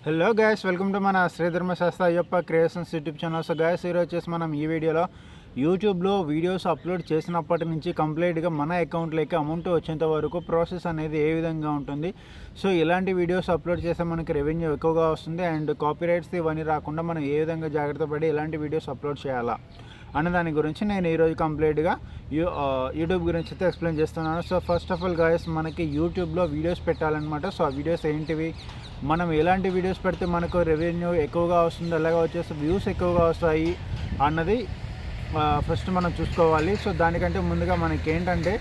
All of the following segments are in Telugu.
హలో గైస్, వెల్కమ్ టు మన శ్రీ ధర్మశాస్త్ర Ayyappa creations YouTube channel. So guys, ఈరోజు వచ్చేసి మనం ఈ వీడియోలో యూట్యూబ్లో వీడియోస్ అప్లోడ్ చేసినప్పటి నుంచి కంప్లీట్గా మన అకౌంట్లోకి అమౌంట్ వచ్చేంత వరకు ప్రాసెస్ అనేది ఏ విధంగా ఉంటుంది. సో ఇలాంటి వీడియోస్ అప్లోడ్ చేస్తే మనకి రెవెన్యూ ఎక్కువగా వస్తుంది అండ్ కాపీరైట్స్ ఇవన్నీ రాకుండా మనం ఏ విధంగా జాగ్రత్త పడి ఇలాంటి వీడియోస్ అప్లోడ్ చేయాలా అన్న దాని గురించి నేను ఈరోజు కంప్లీట్గా యూట్యూబ్ గురించి అయితే ఎక్స్ప్లెయిన్ చేస్తున్నాను. So first of all guys, మనకి యూట్యూబ్లో వీడియోస్ పెట్టాలన్నమాట. సో ఆ వీడియోస్ ఏంటివి, మనం ఎలాంటి వీడియోస్ పెడితే మనకు రెవెన్యూ ఎక్కువగా వస్తుంది, అలాగే వచ్చేసి వ్యూస్ ఎక్కువగా వస్తాయి అన్నది ఫస్ట్ మనం చూసుకోవాలి. సో దానికంటే ముందుగా మనకి ఏంటంటే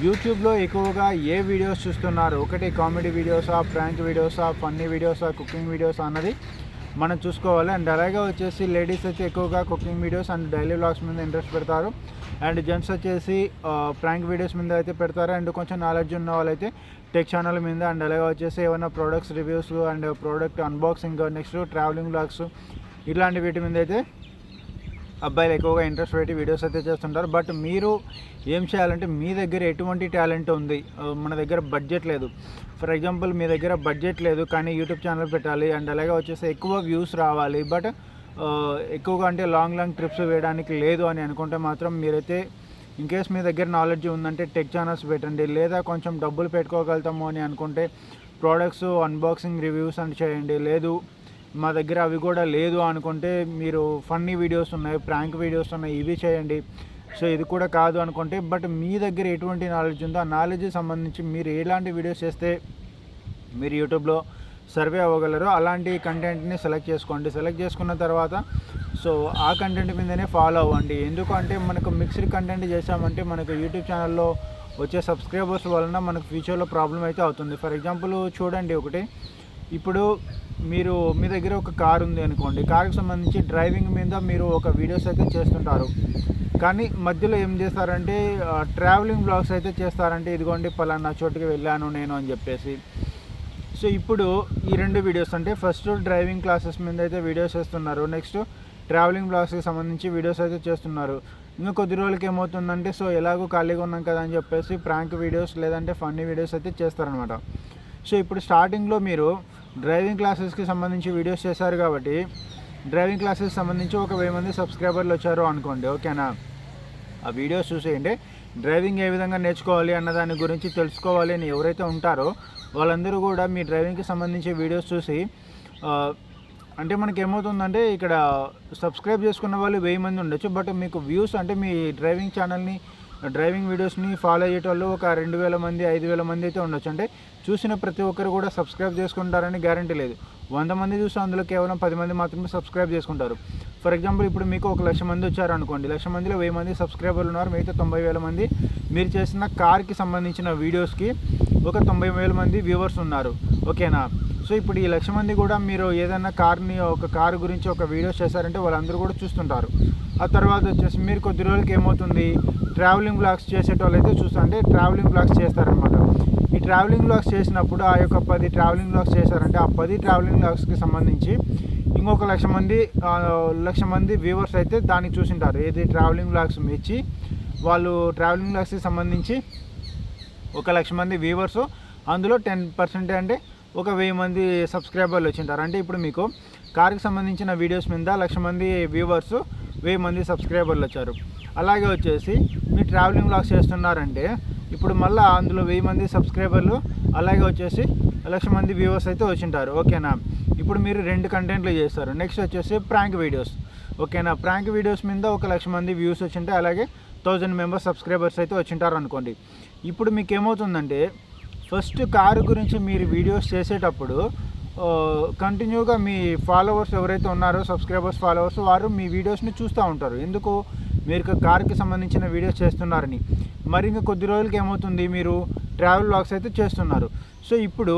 యూట్యూబ్లో ఎక్కువగా ఏ వీడియోస్ చూస్తున్నారు, ఒకటి కామెడీ వీడియోసా, ప్రాంక్ వీడియోసా, ఫన్నీ వీడియోసా, కుకింగ్ వీడియోస్ అన్నది మనం చూసుకోవాలి. అండ్ అలాగే వచ్చేసి లేడీస్ అయితే ఎక్కువగా cooking videos and daily vlogs మీద ఇంట్రెస్ట్ పెడతారు. అండ్ జెంట్స్ వచ్చేసి ప్రాంక్ వీడియోస్ మీద అయితే పెడతారు. అండ్ కొంచెం నాలెడ్జ్ ఉన్న వాళ్ళైతే టెక్ ఛానల్ మీద అండ్ అలాగే వచ్చేసి ఏమైనా products reviews and product unboxing, next travelling vlogs ఇలాంటి వీటి మీద అయితే అబ్బాయిలు ఎక్కువగా ఇంట్రెస్ట్ పెట్టి వీడియోస్ అయితే చేస్తుంటారు. బట్ మీరు ఏం చేయాలంటే, మీ దగ్గర ఎటువంటి టాలెంట్ ఉంది, మన దగ్గర బడ్జెట్ లేదు, ఫర్ ఎగ్జాంపుల్ మీ దగ్గర బడ్జెట్ లేదు కానీ యూట్యూబ్ ఛానల్ పెట్టాలి అండ్ అలాగే వచ్చేసి ఎక్కువ వ్యూస్ రావాలి, బట్ ఎక్కువగా అంటే లాంగ్ ట్రిప్స్ వేయడానికి లేదు అని అనుకుంటే మాత్రం మీరైతే ఇన్కేస్ మీ దగ్గర నాలెడ్జ్ ఉందంటే టెక్ ఛానల్స్ పెట్టండి. లేదా కొంచెం డబ్బులు పెట్టుకోగలుగుతాము అని అనుకుంటే ప్రోడక్ట్స్ అన్బాక్సింగ్ రివ్యూస్ అని చేయండి. లేదు మా దగ్గర అవి కూడా లేదు అనుకుంటే మీరు ఫన్నీ వీడియోస్ ఉన్నాయి, ప్రాంక్ వీడియోస్ ఉన్నాయి, ఇవి చేయండి. సో ఇది కూడా కాదు అనుకుంటే, బట్ మీ దగ్గర ఎటువంటి నాలెడ్జ్ ఉందో ఆ నాలెడ్జ్కి సంబంధించి మీరు ఎలాంటి వీడియోస్ చేస్తే మీరు యూట్యూబ్లో సర్వే అవ్వగలరో అలాంటి కంటెంట్ని సెలెక్ట్ చేసుకోండి. సెలెక్ట్ చేసుకున్న తర్వాత సో ఆ కంటెంట్ మీదనే ఫాలో అవ్వండి. ఎందుకంటే మనకు మిక్స్డ్ కంటెంట్ చేసామంటే మనకు యూట్యూబ్ ఛానల్లో వచ్చే సబ్స్క్రైబర్స్ వలన మనకు ఫ్యూచర్లో ప్రాబ్లం అయితే అవుతుంది. ఫర్ ఎగ్జాంపుల్ చూడండి, ఒకటి ఇప్పుడు మీరు మీ దగ్గర ఒక కార్ ఉంది అనుకోండి, కార్కి సంబంధించి డ్రైవింగ్ మీద మీరు ఒక వీడియోస్ అయితే చేస్తుంటారు, కానీ మధ్యలో ఏం చేస్తారంటే ట్రావెలింగ్ బ్లాగ్స్ అయితే చేస్తారంటే, ఇదిగోండి పలానా చోటుకి వెళ్ళాను నేను అని చెప్పేసి. సో ఇప్పుడు ఈ రెండు వీడియోస్ అంటే ఫస్ట్ డ్రైవింగ్ క్లాసెస్ మీద అయితే వీడియోస్ చేస్తున్నారు, నెక్స్ట్ ట్రావెలింగ్ బ్లాగ్స్కి సంబంధించి వీడియోస్ అయితే చేస్తున్నారు. ఇంకా కొద్ది రోజులకి ఏమవుతుందంటే, సో ఎలాగో ఖాళీగా ఉన్నాం కదా అని చెప్పేసి ప్రాంక్ వీడియోస్ లేదంటే ఫన్నీ వీడియోస్ అయితే చేస్తారనమాట. సో ఇప్పుడు స్టార్టింగ్లో మీరు డ్రైవింగ్ క్లాసెస్కి సంబంధించి వీడియోస్ చేశారు కాబట్టి డ్రైవింగ్ క్లాసెస్కి సంబంధించి ఒక 1000 మంది సబ్స్క్రైబర్లు వచ్చారు అనుకోండి, ఓకేనా. ఆ వీడియోస్ చూసేయండి, డ్రైవింగ్ ఏ విధంగా నేర్చుకోవాలి అన్న దాని గురించి తెలుసుకోవాలి అని ఎవరైతే ఉంటారో వాళ్ళందరూ కూడా మీ డ్రైవింగ్కి సంబంధించి వీడియోస్ చూసి అంటే మనకి ఏమవుతుందంటే, ఇక్కడ సబ్స్క్రైబ్ చేసుకున్న వాళ్ళు 1000 మంది ఉండొచ్చు, బట్ మీకు వ్యూస్ అంటే మీ డ్రైవింగ్ ఛానల్ని డ్రైవింగ్ వీడియోస్ని ఫాలో అయ్యేటోళ్ళు ఒక 2000 మంది 5000 మంది అయితే ఉండొచ్చు. అంటే చూసిన ప్రతి ఒక్కరు కూడా సబ్స్క్రైబ్ చేసుకుంటారని గ్యారంటీ లేదు. 100 మంది చూస్తే అందులో కేవలం 10 మంది మాత్రమే సబ్స్క్రైబ్ చేసుకుంటారు. ఫర్ ఎగ్జాంపుల్ ఇప్పుడు మీకు 1,00,000 మంది వచ్చారు అనుకోండి, 1,00,000 మందిలో 1000 మంది సబ్స్క్రైబర్లు ఉన్నారు, మిగతా 90,000 మంది మీరు చేసిన కార్కి సంబంధించిన వీడియోస్కి ఒక 90,000 మంది వ్యూవర్స్ ఉన్నారు, ఓకేనా. సో ఇప్పుడు ఈ 1,00,000 మంది కూడా మీరు ఏదైనా ఒక కారు గురించి ఒక వీడియోస్ చేశారంటే వాళ్ళందరూ కూడా చూస్తుంటారు. ఆ తర్వాత వచ్చేసి మీరు కొద్ది రోజులకి ఏమవుతుంది, ట్రావెలింగ్ బ్లాగ్స్ చేసేటోళ్ళు అయితే అంటే ట్రావెలింగ్ బ్లాగ్స్ చేస్తారనమాట. ఈ ట్రావెలింగ్ బ్లాగ్స్ చేసినప్పుడు ఆ యొక్క 10 ట్రావెలింగ్ బ్లాగ్స్ చేశారంటే ఆ 10 ట్రావెలింగ్ బ్లాగ్స్కి సంబంధించి ఇంకొక 1,00,000 మంది వ్యూవర్స్ అయితే దానికి చూసింటారు. ఏది ట్రావెలింగ్ బ్లాగ్స్ మెచ్చి వాళ్ళు ట్రావెలింగ్ బ్లాగ్స్కి సంబంధించి 1,00,000 మంది వ్యూవర్స్, అందులో 10% అంటే ఒక 1000 మంది సబ్స్క్రైబర్లు వచ్చింటారు. అంటే ఇప్పుడు మీకు కార్కి సంబంధించిన వీడియోస్ మీద 1,00,000 మంది వ్యూవర్స్, 1000 మంది సబ్స్క్రైబర్లు వచ్చారు. అలాగే వచ్చేసి మీరు ట్రావెలింగ్ వ్లాగ్స్ చేస్తున్నారంటే ఇప్పుడు మళ్ళీ అందులో 1000 మంది సబ్స్క్రైబర్లు, అలాగే వచ్చేసి 1,00,000 మంది వ్యూవర్స్ అయితే వచ్చింటారు, ఓకేనా. ఇప్పుడు మీరు 2 కంటెంట్లు చేస్తారు. నెక్స్ట్ వచ్చేసి ప్రాంక్ వీడియోస్, ఓకేనా. ప్రాంక్ వీడియోస్ మీద 1,00,000 మంది వ్యూస్ వచ్చింటాయి, అలాగే 1000 మెంబర్స్ సబ్స్క్రైబర్స్ అయితే వచ్చింటారు అనుకోండి. ఇప్పుడు మీకు ఏమవుతుందంటే, ఫస్ట్ కారు గురించి మీరు వీడియోస్ చేసేటప్పుడు కంటిన్యూగా మీ ఫాలోవర్స్ ఎవరైతే ఉన్నారో సబ్స్క్రైబర్స్ ఫాలోవర్స్ వారు మీ వీడియోస్ని చూస్తూ ఉంటారు. ఎందుకు, మీరు కార్కి సంబంధించిన వీడియోస్ చేస్తున్నారని. మరి ఇంకా కొద్ది రోజులకి ఏమవుతుంది, మీరు ట్రావెల్ వ్లాగ్స్ అయితే చేస్తున్నారు. సో ఇప్పుడు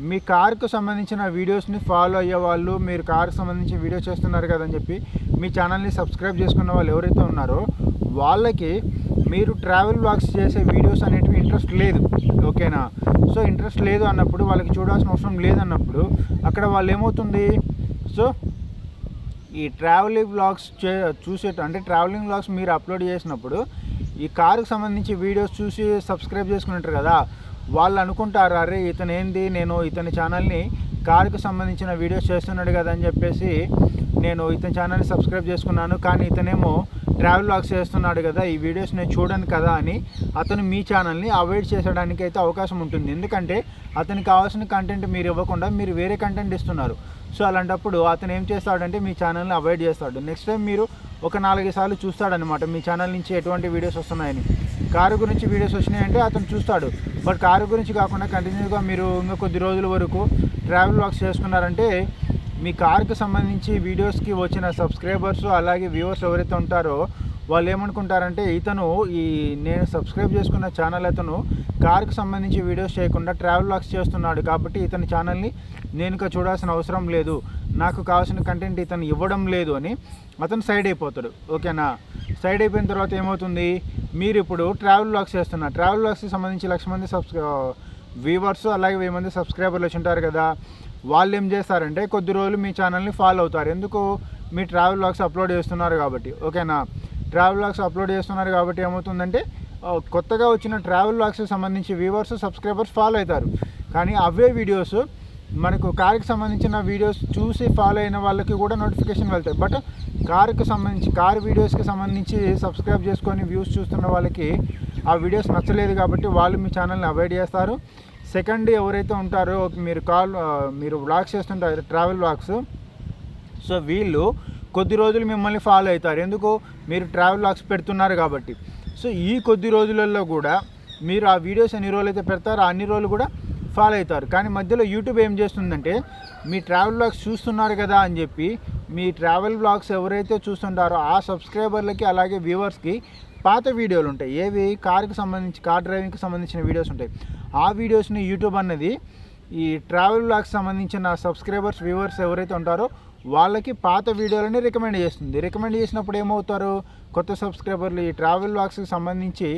మీ కార్కు సంబంధించిన వీడియోస్ని ఫాలో అయ్యే వాళ్ళు, మీరు కార్కి సంబంధించి వీడియో చేస్తున్నారు కదని చెప్పి మీ ఛానల్ని సబ్స్క్రైబ్ చేసుకున్న వాళ్ళు ఎవరైతే ఉన్నారో వాళ్ళకి మీరు ట్రావెల్ వ్లాగ్స్ చేసే వీడియోస్ అనేటివి ఇంట్రెస్ట్ లేదు, ఓకేనా. సో ఇంట్రెస్ట్ లేదు అన్నప్పుడు, వాళ్ళకి చూడాల్సిన అవసరం లేదన్నప్పుడు అక్కడ వాళ్ళు ఏమవుతుంది, సో ఈ ట్రావెలింగ్ వ్లాగ్స్ అంటే ట్రావెలింగ్ వ్లాగ్స్ మీరు అప్లోడ్ చేసినప్పుడు ఈ కారుకి సంబంధించి వీడియోస్ చూసి సబ్స్క్రైబ్ చేసుకుంటారు కదా, వాళ్ళు అనుకుంటారు, అరే ఇతను ఏంది, నేను ఇతని ఛానల్ని కారుకు సంబంధించిన వీడియోస్ చేస్తున్నాడు కదా అని చెప్పేసి నేను ఇతని ఛానల్ని సబ్స్క్రైబ్ చేసుకున్నాను. కానీ ఇతనేమో ట్రావెల్ వ్లాగ్స్ చేస్తున్నాడు కదా, ఈ వీడియోస్ నేను చూడను కదా అని అతను మీ ఛానల్ని అవాయిడ్ చేసడానికి అయితే అవకాశం ఉంటుంది. ఎందుకంటే అతనికి కావాల్సిన కంటెంట్ మీరు ఇవ్వకుండా మీరు వేరే కంటెంట్ ఇస్తున్నారు. సో అలాంటప్పుడు అతను ఏం చేస్తాడంటే మీ ఛానల్ని అవాయిడ్ చేస్తాడు. నెక్స్ట్ టైం మీరు ఒక 4 సార్లు చూస్తాడనమాట మీ ఛానల్ నుంచి ఎటువంటి వీడియోస్ వస్తున్నాయని. కారు గురించి వీడియోస్ వచ్చినాయంటే అతను చూస్తాడు. బట్ కారు గురించి కాకుండా కంటిన్యూగా మీరు ఇంకా కొద్ది రోజుల వరకు ట్రావెల్ వ్లాగ్స్ చేసుకున్నారంటే మీ కార్కి సంబంధించి వీడియోస్కి వచ్చిన సబ్స్క్రైబర్స్ అలాగే వ్యూవర్స్ ఎవరైతే ఉంటారో వాళ్ళు ఏమనుకుంటారంటే ఇతను నేను సబ్స్క్రైబ్ చేసుకున్న ఛానల్ అతను కార్కి సంబంధించి వీడియోస్ చేయకుండా ట్రావెల్ వ్లాగ్స్ చేస్తున్నాడు కాబట్టి ఇతని ఛానల్ని నేను ఇంకా చూడాల్సిన అవసరం లేదు, నాకు కావాల్సిన కంటెంట్ ఇతను ఇవ్వడం లేదు అని అతను సైడ్ అయిపోతాడు. ఓకేనా? సైడ్ అయిపోయిన తర్వాత ఏమవుతుంది, మీరు ఇప్పుడు ట్రావెల్ వ్లాగ్స్ చేస్తున్నారు. ట్రావెల్ వ్లాగ్స్కి సంబంధించి 1,00,000 మంది వ్యూవర్స్ అలాగే 1000 మంది సబ్స్క్రైబర్లు వచ్చి ఉంటారు కదా, వాళ్ళు ఏం చేస్తారంటే కొద్ది రోజులు మీ ఛానల్ని ఫాలో అవుతారు. ఎందుకు? మీ ట్రావెల్ వ్లాగ్స్ అప్లోడ్ చేస్తున్నారు కాబట్టి. ఓకేనా? ట్రావెల్ వ్లాగ్స్ అప్లోడ్ చేస్తున్నారు కాబట్టి ఏమవుతుందంటే కొత్తగా వచ్చిన ట్రావెల్ వ్లాగ్స్కి సంబంధించి వ్యూవర్స్ సబ్స్క్రైబర్స్ ఫాలో అవుతారు. కానీ అవే వీడియోస్ మనకు కార్కి సంబంధించిన వీడియోస్ చూసి ఫాలో అయిన వాళ్ళకి కూడా నోటిఫికేషన్ వెళ్తాయి. బట్ కార్ వీడియోస్కి సంబంధించి సబ్స్క్రైబ్ చేసుకొని వ్యూస్ చూస్తున్న వాళ్ళకి ఆ వీడియోస్ నచ్చలేదు కాబట్టి వాళ్ళు మీ ఛానల్ని అవాయిడ్ చేస్తారు. సెకండ్ ఎవరైతే ఉంటారో మీరు వ్లాగ్స్ చేస్తుంటారు ట్రావెల్ వ్లాగ్స్, సో వీళ్ళు కొద్ది రోజులు మిమ్మల్ని ఫాలో అవుతారు. ఎందుకు? మీరు ట్రావెల్ వ్లాగ్స్ పెడుతున్నారు కాబట్టి. సో ఈ కొద్ది రోజులలో కూడా మీరు ఆ వీడియోస్ ఎన్ని రోజులు అయితే పెడతారో అన్ని రోజులు కూడా ఫాలో అవుతారు. కానీ మధ్యలో యూట్యూబ్ ఏం చేస్తుందంటే మీ ట్రావెల్ వ్లాగ్స్ చూస్తున్నారు కదా అని చెప్పి మీ ట్రావెల్ వ్లాగ్స్ ఎవరైతే చూస్తుంటారో ఆ సబ్స్క్రైబర్లకి అలాగే వ్యూవర్స్కి పాత వీడియోలు ఉంటాయి. ఏవి? కార్ డ్రైవింగ్కి సంబంధించిన వీడియోస్ ఉంటాయి. ఆ వీడియోస్ని యూట్యూబ్ అన్నది ఈ ట్రావెల్ వ్లాగ్స్ సంబంధించిన సబ్స్క్రైబర్స్ వ్యూవర్స్ ఎవరైతే ఉంటారో వాళ్ళకి పాత వీడియోలని రికమెండ్ చేస్తుంది. రికమెండ్ చేసినప్పుడు ఏమవుతారు, కొత్త సబ్స్క్రైబర్లు ఈ ట్రావెల్ వ్లాగ్స్కి సంబంధించి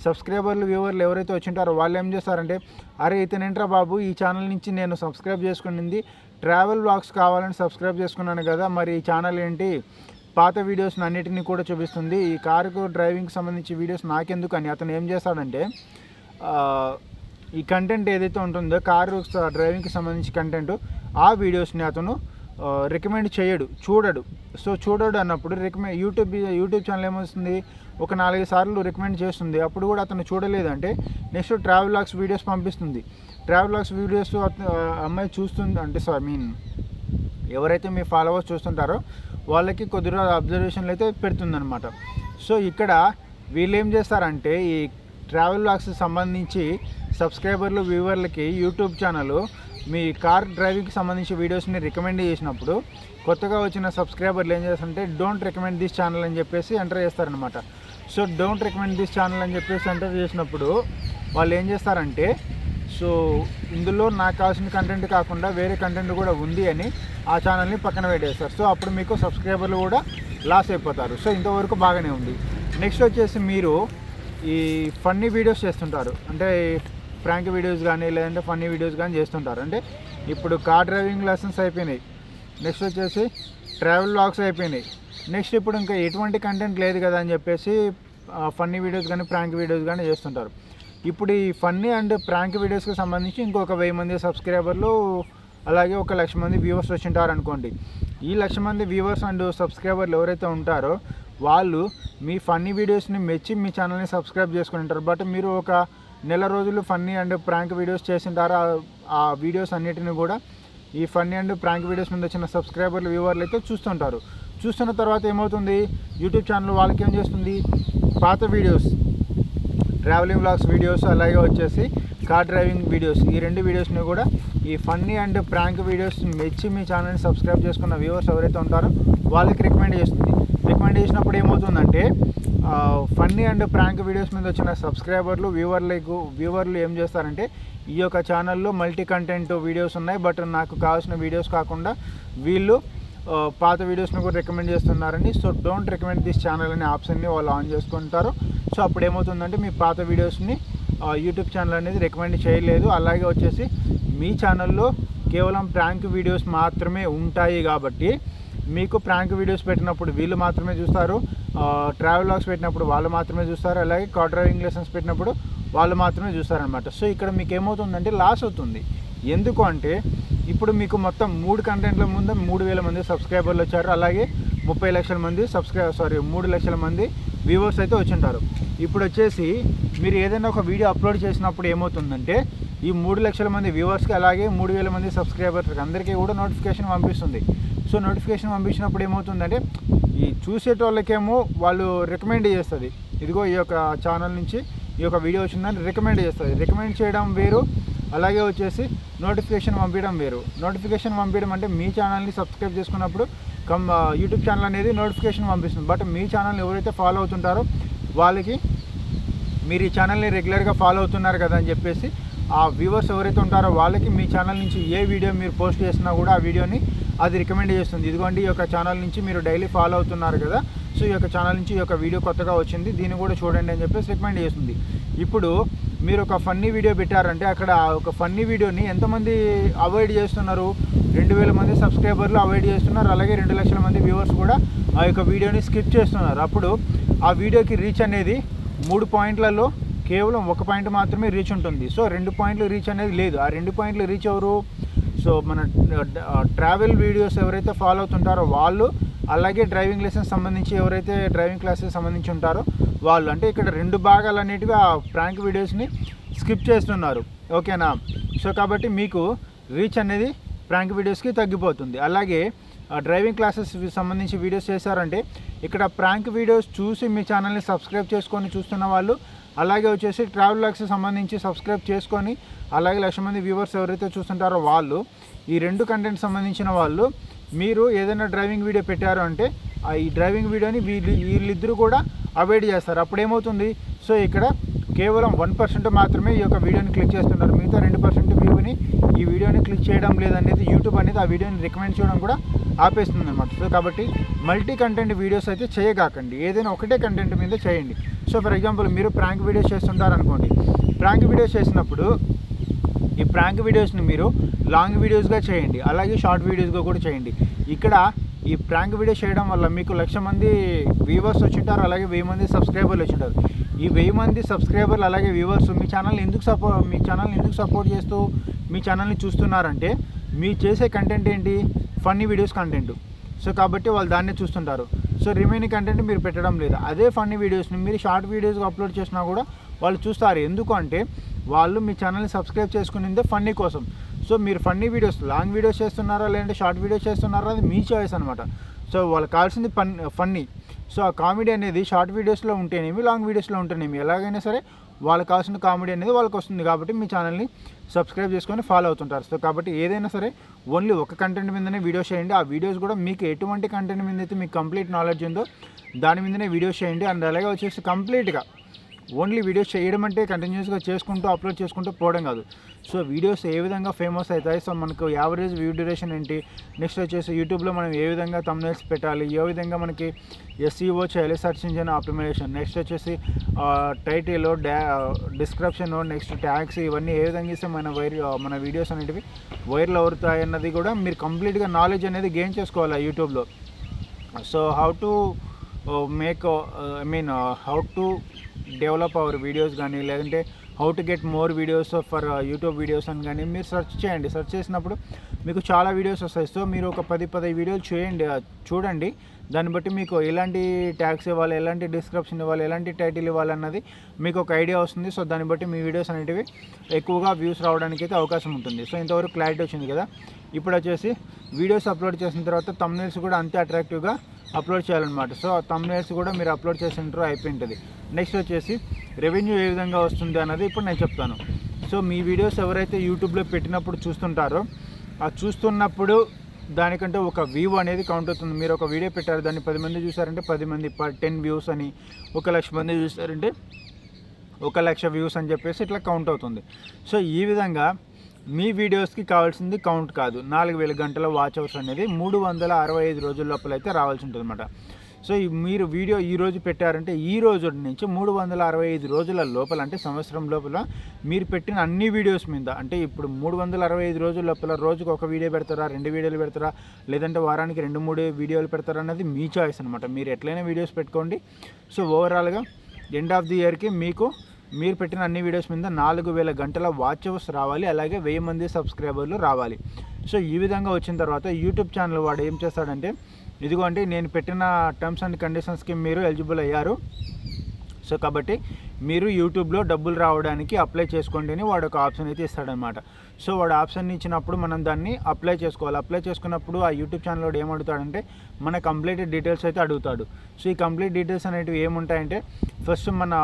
సబ్స్క్రైబర్లు వ్యూవర్లు ఎవరైతే వచ్చింటారో వాళ్ళు ఏం చేస్తారంటే అరే ఇతనేంట్రా బాబు, ఈ ఛానల్ నుంచి నేను సబ్స్క్రైబ్ చేసుకునింది ట్రావెల్ వ్లాగ్స్ కావాలని సబ్స్క్రైబ్ చేసుకున్నాను కదా, మరి ఈ ఛానల్ ఏంటి పాత వీడియోస్ని అన్నిటినీ కూడా చూపిస్తుంది, ఈ కారుకు డ్రైవింగ్కి సంబంధించి వీడియోస్ నాకెందుకు అని అతను ఏం చేస్తాడంటే ఈ కంటెంట్ ఏదైతే ఉంటుందో కారు డ్రైవింగ్కి సంబంధించి కంటెంట్ ఆ వీడియోస్ని అతను రికమెండ్ చూడడు. సో చూడడు అన్నప్పుడు యూట్యూబ్ ఛానల్ ఏమొస్తుంది, ఒక 4 సార్లు రికమెండ్ చేస్తుంది. అప్పుడు కూడా అతను చూడలేదు అంటే నెక్స్ట్ ట్రావెల్ వ్లాగ్స్ వీడియోస్ పంపిస్తుంది. ట్రావెల్ వ్లాగ్స్ వీడియోస్ అమ్మాయి చూస్తుంది అంటే ఎవరైతే మీ ఫాలోవర్స్ చూస్తుంటారో వాళ్ళకి కొద్ది రోజు అబ్జర్వేషన్లు అయితే పెడుతుందన్నమాట. సో ఇక్కడ వీళ్ళు ఏం చేస్తారంటే ఈ ట్రావెల్ వ్లాగ్స్కి సంబంధించి సబ్స్క్రైబర్లు వ్యూవర్లకి యూట్యూబ్ ఛానల్ మీ కార్ డ్రైవింగ్కి సంబంధించి వీడియోస్ని రికమెండ్ చేసినప్పుడు కొత్తగా వచ్చిన సబ్స్క్రైబర్లు ఏం చేస్తారంటే డోంట్ రికమెండ్ దిస్ ఛానల్ అని చెప్పేసి ఎంటర్ చేస్తారనమాట. So don't recommend this channel అని చెప్పేసి ఎంటర్ చేసినప్పుడు వాళ్ళు ఏం చేస్తారంటే సో ఇందులో నాకు కావాల్సిన కంటెంట్ కాకుండా వేరే కంటెంట్ కూడా ఉంది అని ఆ ఛానల్ని పక్కన పెట్టేస్తారు. సో అప్పుడు మీకు సబ్స్క్రైబర్లు కూడా లాస్ అయిపోతారు. సో ఇంతవరకు బాగానే ఉంది. నెక్స్ట్ వచ్చేసి మీరు ఈ ఫన్నీ వీడియోస్ చేస్తుంటారు, అంటే ప్రాంక్ వీడియోస్ కానీ లేదంటే ఫన్నీ వీడియోస్ కానీ చేస్తుంటారు. అంటే ఇప్పుడు కార్ డ్రైవింగ్ లెసన్స్ అయిపోయినాయి, నెక్స్ట్ వచ్చేసి ట్రావెల్ వ్లాగ్స్ అయిపోయినాయి, నెక్స్ట్ ఇప్పుడు ఇంకా ఎటువంటి కంటెంట్ లేదు కదా అని చెప్పేసి ఫన్నీ వీడియోస్ కానీ ప్రాంక్ వీడియోస్ కానీ చేస్తుంటారు. ఇప్పుడు ఈ ఫన్నీ అండ్ ప్రాంక్ వీడియోస్కి సంబంధించి ఇంకొక 1000 మంది సబ్స్క్రైబర్లు అలాగే 1,00,000 మంది వ్యూవర్స్ వచ్చింటారు అనుకోండి. ఈ 1,00,000 మంది వ్యూవర్స్ అండ్ సబ్స్క్రైబర్లు ఎవరైతే ఉంటారో వాళ్ళు మీ ఫన్నీ వీడియోస్ని మెచ్చి మీ ఛానల్ని సబ్స్క్రైబ్ చేసుకుని ఉంటారు. బట్ మీరు ఒక నెల రోజులు ఫన్నీ అండ్ ప్రాంక్ వీడియోస్ చేసింటారు. ఆ వీడియోస్ అన్నిటిని కూడా ఈ ఫన్నీ అండ్ ప్రాంక్ వీడియోస్ మీద వచ్చిన సబ్స్క్రైబర్లు వ్యూవర్లు అయితే చూస్తుంటారు. చూస్తున్న తర్వాత ఏమవుతుంది, యూట్యూబ్ ఛానల్ వాళ్ళకి ఏం చేస్తుంది, పాత వీడియోస్ ట్రావెలింగ్ వ్లాగ్స్ వీడియోస్ అలాగే వచ్చేసి కార్ డ్రైవింగ్ వీడియోస్ ఈ 2 వీడియోస్ని కూడా ఈ ఫన్నీ అండ్ ప్రాంక్ వీడియోస్ మెచ్చి మీ ఛానల్ని సబ్స్క్రైబ్ చేసుకున్న వ్యూవర్స్ ఎవరైతే ఉంటారో వాళ్ళకి రికమెండ్ చేస్తుంది. రికమెండ్ చేసినప్పుడు ఏమవుతుందంటే ఫన్నీ అండ్ ప్రాంక్ వీడియోస్ మీద వచ్చిన సబ్స్క్రైబర్లు వ్యూవర్లు ఏం చేస్తారంటే ఈ యొక్క ఛానల్లో మల్టీ కంటెంట్ వీడియోస్ ఉన్నాయి, బట్ నాకు కావాల్సిన వీడియోస్ కాకుండా వీళ్ళు పాత వీడియోస్ని కూడా రికమెండ్ చేస్తున్నారని so don't recommend this channel అనే ఆప్షన్ని వాళ్ళు ఆన్ చేసుకుంటారు. సో అప్పుడు ఏమవుతుందంటే మీ పాత వీడియోస్ని యూట్యూబ్ ఛానల్ అనేది రికమెండ్ చేయలేదు. అలాగే వచ్చేసి మీ ఛానల్లో కేవలం ప్రాంక్ వీడియోస్ మాత్రమే ఉంటాయి కాబట్టి మీకు ప్రాంక్ వీడియోస్ పెట్టినప్పుడు వీళ్ళు మాత్రమే చూస్తారు, ట్రావెల్ వ్లాగ్స్ పెట్టినప్పుడు వాళ్ళు మాత్రమే చూస్తారు, అలాగే కార్ డ్రైవింగ్ లెసన్స్ పెట్టినప్పుడు వాళ్ళు మాత్రమే చూస్తారనమాట. సో ఇక్కడ మీకు ఏమవుతుందంటే లాస్ అవుతుంది. ఎందుకు అంటే ఇప్పుడు మీకు మొత్తం 3 కంటెంట్ల ముందు 3,000 మంది సబ్స్క్రైబర్లు వచ్చారు. అలాగే 30 లక్షల మంది 3 లక్షల మంది వ్యూవర్స్ అయితే వచ్చింటారు. ఇప్పుడు వచ్చేసి మీరు ఏదైనా ఒక వీడియో అప్లోడ్ చేసినప్పుడు ఏమవుతుందంటే ఈ 3 లక్షల మంది వ్యూవర్స్కి అలాగే 3,000 మంది సబ్స్క్రైబర్స్కి అందరికీ కూడా నోటిఫికేషన్ పంపిస్తుంది. సో నోటిఫికేషన్ పంపించినప్పుడు ఏమవుతుందంటే ఈ చూసేటోళ్ళకేమో వాళ్ళు రికమెండ్ చేస్తుంది, ఇదిగో ఈ యొక్క ఛానల్ నుంచి ఈ యొక్క వీడియో వచ్చిందని రికమెండ్ చేస్తుంది. రికమెండ్ చేయడం వేరు, అలాగే వచ్చేసి నోటిఫికేషన్ పంపించడం వేరు. నోటిఫికేషన్ పంపించడం అంటే మీ ఛానల్ని సబ్స్క్రైబ్ చేసుకున్నప్పుడు యూట్యూబ్ ఛానల్ అనేది నోటిఫికేషన్ పంపిస్తుంది. బట్ మీ ఛానల్ని ఎవరైతే ఫాలో అవుతుంటారో వాళ్ళకి మీరు ఈ ఛానల్ని రెగ్యులర్గా ఫాలో అవుతున్నారు కదా అని చెప్పేసి ఆ వ్యూవర్స్ ఎవరైతే ఉంటారో వాళ్ళకి మీ ఛానల్ నుంచి ఏ వీడియో మీరు పోస్ట్ చేసినా కూడా ఆ వీడియోని అది రికమెండ్ చేస్తుంది. ఇదిగోండి ఈ యొక్క ఛానల్ నుంచి మీరు డైలీ ఫాలో అవుతున్నారు కదా, సో ఈ యొక్క ఛానల్ నుంచి ఈ యొక్క వీడియో కొత్తగా వచ్చింది, దీన్ని కూడా చూడండి అని చెప్పేసి రికమెండ్ చేస్తుంది. ఇప్పుడు మీరు ఒక ఫన్నీ వీడియో పెట్టారంటే అక్కడ ఒక ఫన్నీ వీడియోని ఎంతమంది అవాయిడ్ చేస్తున్నారు? 2,000 మంది సబ్స్క్రైబర్లు అవాయిడ్ చేస్తున్నారు. అలాగే 2 లక్షల మంది వ్యూవర్స్ కూడా ఆ యొక్క వీడియోని స్కిప్ చేస్తున్నారు. అప్పుడు ఆ వీడియోకి రీచ్ అనేది 3 పాయింట్లలో కేవలం 1 పాయింట్ మాత్రమే రీచ్ ఉంటుంది. సో 2 పాయింట్లు రీచ్ అనేది లేదు. ఆ 2 పాయింట్లు రీచ్ ఎవరు? సో మన ట్రావెల్ వీడియోస్ ఎవరైతే ఫాలో అవుతుంటారో వాళ్ళు, అలాగే డ్రైవింగ్ లైసెన్స్ సంబంధించి ఎవరైతే డ్రైవింగ్ క్లాసెస్ సంబంధించి ఉంటారో వాళ్ళు. అంటే ఇక్కడ 2 భాగాలు అనేటివి ఆ ప్రాంక్ వీడియోస్ని స్కిప్ చేస్తున్నారు. ఓకేనా? సో కాబట్టి మీకు రీచ్ అనేది ప్రాంక్ వీడియోస్కి తగ్గిపోతుంది. అలాగే డ్రైవింగ్ క్లాసెస్ సంబంధించి వీడియోస్ చేశారంటే ఇక్కడ ప్రాంక్ వీడియోస్ చూసి మీ ఛానల్ని సబ్స్క్రైబ్ చేసుకొని చూస్తున్న వాళ్ళు, అలాగే వచ్చేసి ట్రావెల్ వ్లాగ్స్కి సంబంధించి సబ్స్క్రైబ్ చేసుకొని అలాగే 1,00,000 మంది వ్యూవర్స్ ఎవరైతే చూస్తుంటారో వాళ్ళు, ఈ 2 కంటెంట్ సంబంధించిన వాళ్ళు, మీరు ఏదైనా డ్రైవింగ్ వీడియో పెట్టారు అంటే ఈ డ్రైవింగ్ వీడియోని వీళ్ళిద్దరూ కూడా అవాయిడ్ చేస్తారు. అప్పుడు ఏమవుతుంది? సో ఇక్కడ కేవలం 1% మాత్రమే ఈ యొక్క వీడియోని క్లిక్ చేస్తున్నారు. మిగతా 2% వ్యూని ఈ వీడియోని క్లిక్ చేయడం లేదనేది యూట్యూబ్ అనేది ఆ వీడియోని రికమెండ్ చేయడం కూడా ఆపేస్తుంది అనమాట. సో కాబట్టి మల్టీ కంటెంట్ వీడియోస్ అయితే చేయగాకండి, ఏదైనా ఒకటే కంటెంట్ మీద చేయండి. సో ఫర్ ఎగ్జాంపుల్ మీరు ప్రాంక్ వీడియోస్ చేస్తుంటారనుకోండి. ప్రాంక్ వీడియోస్ చేసినప్పుడు ఈ ప్రాంక్ వీడియోస్ని మీరు లాంగ్ వీడియోస్గా చేయండి, అలాగే షార్ట్ వీడియోస్గా కూడా చేయండి. ఇక్కడ ఈ ప్రాంక్ వీడియో చేయడం వల్ల మీకు 1,00,000 మంది వ్యూవర్స్ వచ్చింటారు, అలాగే 1000 మంది సబ్స్క్రైబర్లు వచ్చింటారు. ఈ 1000 మంది సబ్స్క్రైబర్లు అలాగే వ్యూవర్స్ మీ ఛానల్ని ఎందుకు సపోర్ట్ చేస్తూ మీ ఛానల్ని చూస్తున్నారంటే మీ చేసే కంటెంట్ ఏంటి? Funny videos content. సో కాబట్టి వాళ్ళు దాన్నే చూస్తుంటారు. సో రిమైనింగ్ కంటెంట్ మీరు పెట్టడం లేదు. అదే ఫన్నీ వీడియోస్ని మీరు షార్ట్ వీడియోస్గా అప్లోడ్ చేసినా కూడా వాళ్ళు చూస్తారు. ఎందుకు అంటే వాళ్ళు మీ ఛానల్ని సబ్స్క్రైబ్ చేసుకునేదే ఫన్నీ కోసం. సో మీరు ఫన్నీ వీడియోస్ లాంగ్ వీడియోస్ చేస్తున్నారా లేదంటే షార్ట్ వీడియోస్ చేస్తున్నారా అది మీ చాయిస్ అనమాట. సో వాళ్ళకి కావాల్సింది ఫన్నీ. సో ఆ కామెడీ అనేది షార్ట్ వీడియోస్లో ఉంటేనేమి లాంగ్ వీడియోస్లో ఉంటేనేమి ఎలాగైనా సరే వాళ్ళకి కావాల్సిన కామెడీ అనేది వాళ్ళకి వస్తుంది. కాబట్టి మీ ఛానల్ని సబ్స్క్రైబ్ చేసుకొని ఫాలో అవుతుంటారు. సో కాబట్టి ఏదైనా సరే ఓన్లీ ఒక కంటెంట్ మీదనే వీడియోస్ చేయండి. ఆ వీడియోస్ కూడా మీకు ఎటువంటి కంటెంట్ మీద అయితే మీకు కంప్లీట్ నాలెడ్జ్ ఉందో దాని మీదనే వీడియోస్ చేయండి. అండ్ అలాగే వచ్చేసి కంప్లీట్గా ఓన్లీ వీడియోస్ చేయడం అంటే కంటిన్యూస్గా చేసుకుంటూ అప్లోడ్ చేసుకుంటూ పోవడం కాదు. సో వీడియోస్ ఏ విధంగా ఫేమస్ అవుతాయి, సో మనకు యావరేజ్ వ్యూ డ్యూరేషన్ ఏంటి, నెక్స్ట్ వచ్చేసి యూట్యూబ్లో మనం ఏ విధంగా థంబ్నెయిల్స్ పెట్టాలి, ఏ విధంగా మనకి SEO చేయాలి, సర్చ్ ఇంజిన్ ఆప్టిమైజేషన్, నెక్స్ట్ వచ్చేసి టైటిల్, డిస్క్రిప్షన్, నెక్స్ట్ ట్యాగ్స్, ఇవన్నీ ఏ విధంగా ఇస్తే మన వీడియోస్ అనేటివి వైరల్ అవుతాయి అన్నది కూడా మీరు కంప్లీట్గా నాలెడ్జ్ అనేది గెయిన్ చేసుకోవాలి యూట్యూబ్లో. So how to how to develop our videos కానీ లేదంటే how to get more videos for YouTube videos అని కానీ మీరు సెర్చ్ చేయండి. సెర్చ్ చేసినప్పుడు మీకు చాలా వీడియోస్ వస్తాయి. సో మీరు ఒక 10 వీడియోలు చూడండి. దాన్ని బట్టి మీకు ఎలాంటి ట్యాగ్స్ ఇవ్వాలి, ఎలాంటి డిస్క్రిప్షన్ ఇవ్వాలి, ఎలాంటి టైటిల్ ఇవ్వాలి అన్నది మీకు ఒక ఐడియా వస్తుంది. సో దాన్ని బట్టి మీ వీడియోస్ అనేటివి ఎక్కువగా వ్యూస్ రావడానికి అయితే అవకాశం ఉంటుంది. సో ఇంతవరకు క్లారిటీ వచ్చింది కదా. ఇప్పుడు వచ్చేసి వీడియోస్ అప్లోడ్ చేసిన తర్వాత థంబ్నెయిల్స్ కూడా అంతే అట్రాక్టివ్గా అప్లోడ్ చేయాలన్నమాట. సో ఆ థంబ్నెయిల్స్ కూడా మీరు అప్లోడ్ చేసిన తర్వాత అయిపోయింటుంది. నెక్స్ట్ వచ్చేసి రెవెన్యూ ఏ విధంగా వస్తుంది అన్నది ఇప్పుడు నేను చెప్తాను. సో మీ వీడియోస్ ఎవరైతే యూట్యూబ్లో పెట్టినప్పుడు చూస్తుంటారో ఆ చూస్తున్నప్పుడు దానికంటే ఒక వ్యూ అనేది కౌంట్ అవుతుంది. మీరు ఒక వీడియో పెట్టారు, దాన్ని 10 మంది చూసారంటే 10 మంది 10 వ్యూస్ అని, 1,00,000 మంది చూసారంటే 1,00,000 వ్యూస్ అని చెప్పేసి ఇట్లా కౌంట్ అవుతుంది. సో ఈ విధంగా మీ వీడియోస్కి కావాల్సింది కౌంట్ కాదు, 4,000 గంటల వాచ్ అవర్స్ అనేది 365 రోజుల లోపల అయితే రావాల్సి ఉంటుంది అన్నమాట. సో మీరు వీడియో ఈరోజు పెట్టారంటే ఈ రోజు నుంచి 365 రోజుల లోపల అంటే సంవత్సరం లోపల మీరు పెట్టిన అన్ని వీడియోస్ మీద, అంటే ఇప్పుడు 365 రోజుల లోపల రోజుకు ఒక వీడియో పెడతారా, 2 వీడియోలు పెడతారా, లేదంటే వారానికి 2-3 వీడియోలు పెడతారా అన్నది మీ చాయిస్ అనమాట. మీరు ఎట్లయినా వీడియోస్ పెట్టుకోండి. సో ఓవరాల్గా ఎండ్ ఆఫ్ ది ఇయర్కి మీకు మీరు పెట్టిన అన్ని వీడియోస్ మీద 4000 గంటల వాచ్ అవర్స్ రావాలి, అలాగే 1000 మంది సబ్స్క్రైబర్లు రావాలి. సో ఈ విధంగా వచ్చిన తర్వాత యూట్యూబ్ ఛానల్ వాడు ఏం చేస్తాడంటే, ఇదిగో అంటే నేను పెట్టిన టర్మ్స్ అండ్ కండిషన్స్కి మీరు ఎలిజిబుల్ అయ్యారు, సో కాబట్టి మీరు యూట్యూబ్లో డబ్బులు రావడానికి అప్లై చేసుకోండి అని వాడు ఒక ఆప్షన్ అయితే ఇస్తాడనమాట. సో వాడు ఆప్షన్ ఇచ్చినప్పుడు మనం దాన్ని అప్లై చేసుకోవాలి. అప్లై చేసుకున్నప్పుడు ఆ యూట్యూబ్ ఛానల్ వాడు ఏమడుగుతాడంటే మన కంప్లీట్ డీటెయిల్స్ అయితే అడుగుతాడు. సో ఈ కంప్లీట్ డీటెయిల్స్ అనేటివి ఏముంటాయంటే, ఫస్ట్ మన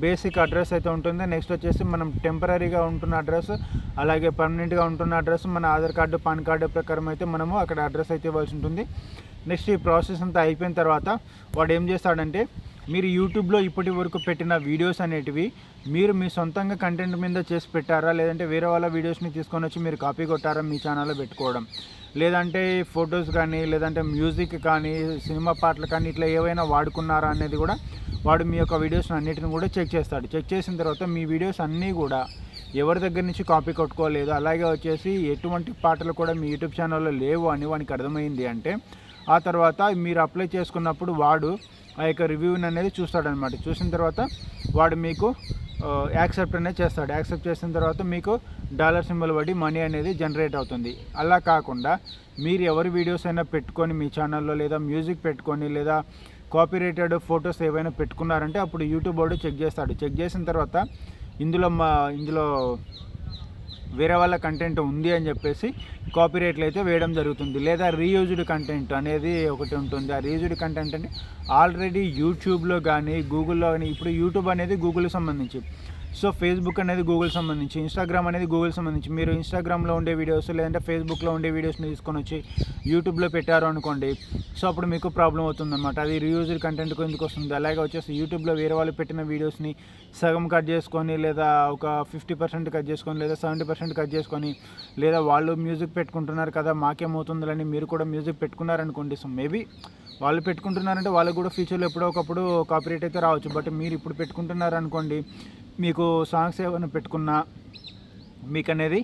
బేసిక్ అడ్రస్ అయితే ఉంటుంది, నెక్స్ట్ వచ్చేసి మనం టెంపరీగా ఉంటున్న అడ్రస్, అలాగే పర్మనెంట్గా ఉంటున్న అడ్రస్, మన ఆధార్ కార్డు పాన్ కార్డు ప్రకారం అయితే మనము అక్కడ అడ్రస్ అయితే ఇవ్వాల్సి ఉంటుంది. నెక్స్ట్ ఈ ప్రాసెస్ అంతా అయిపోయిన తర్వాత వాడు ఏం చేస్తాడంటే, మీరు యూట్యూబ్లో ఇప్పటి వరకు పెట్టిన వీడియోస్ అనేటివి మీరు మీ సొంతంగా కంటెంట్ మీద చేసి పెట్టారా, లేదంటే వేరే వాళ్ళ వీడియోస్ని తీసుకొని వచ్చి మీరు కాపీ కొట్టారా మీ ఛానల్లో పెట్టుకోవడం, లేదంటే ఫొటోస్ కానీ లేదంటే మ్యూజిక్ కానీ సినిమా పాటలు కానీ ఇట్లా ఏవైనా వాడుకున్నారా అనేది కూడా వాడు మీ యొక్క వీడియోస్ అన్నిటిని కూడా చెక్ చేస్తాడు. చెక్ చేసిన తర్వాత మీ వీడియోస్ అన్నీ కూడా ఎవరి దగ్గర నుంచి కాపీ కొట్టుకోలేదు, అలాగే వచ్చేసి ఎటువంటి పాటలు కూడా మీ యూట్యూబ్ ఛానల్లో లేవు అని వానికి అర్థమైంది అంటే, ఆ తర్వాత మీరు అప్లై చేసుకున్నప్పుడు వాడు ఆ యొక్క రివ్యూని అనేది చూస్తాడనమాట. చూసిన తర్వాత వాడు మీకు యాక్సెప్ట్ అనేది చేస్తాడు. యాక్సెప్ట్ చేసిన తర్వాత మీకు డాలర్ సింబల్ పడి మనీ అనేది జనరేట్ అవుతుంది. అలా కాకుండా మీరు ఎవరి వీడియోస్ అయినా పెట్టుకొని మీ ఛానల్లో, లేదా మ్యూజిక్ పెట్టుకొని, లేదా కాపీరైటెడ్ ఫొటోస్ ఏవైనా పెట్టుకున్నారంటే అప్పుడు యూట్యూబ్ వాడు చెక్ చేస్తాడు. చెక్ చేసిన తర్వాత ఇందులో వేరే వాళ్ళ కంటెంట్ ఉంది అని చెప్పేసి కాపీరైట్లు అయితే వేయడం జరుగుతుంది. లేదా రీయూజ్డ్ కంటెంట్ అనేది ఒకటి ఉంటుంది. ఆ రీయూజ్డ్ కంటెంట్ అంటే ఆల్రెడీ యూట్యూబ్లో కానీ గూగుల్లో కానీ, ఇప్పుడు యూట్యూబ్ అనేది గూగుల్కి సంబంధించి, సో ఫేస్బుక్ అనేది గూగుల్ సంబంధించి, ఇన్స్టాగ్రామ్ అనేది గూగుల్ సంబంధించి. మీరు ఇన్స్టాగ్రామ్లో ఉండే వీడియోస్ లేదంటే ఫేస్బుక్లో ఉండే వీడియోస్ని తీసుకొని వచ్చి యూట్యూబ్లో పెట్టారు అనుకోండి, సో అప్పుడు మీకు ప్రాబ్లం అవుతుందన్నమాట. అది రీయూజ్డ్ కంటెంట్ ఎందుకు వస్తుంది. అలాగే వచ్చేసి యూట్యూబ్లో వేరే వాళ్ళు పెట్టిన వీడియోస్ని సగం కట్ చేసుకొని, లేదా ఒక 50% కట్ చేసుకొని, లేదా 70% కట్ చేసుకొని, లేదా వాళ్ళు మ్యూజిక్ పెట్టుకుంటున్నారు కదా మాకేమవుతుందని మీరు కూడా మ్యూజిక్ పెట్టుకున్నారనుకోండి, సో మేబీ వాళ్ళు పెట్టుకుంటున్నారంటే వాళ్ళకు కూడా ఫ్యూచర్లో ఎప్పుడో ఒకప్పుడు కాపీరైట్ అయితే రావచ్చు. బట్ మీరు ఇప్పుడు పెట్టుకుంటున్నారనుకోండి, మీకు సాంగ్స్ ఏమైనా పెట్టుకున్నా మీకు అనేది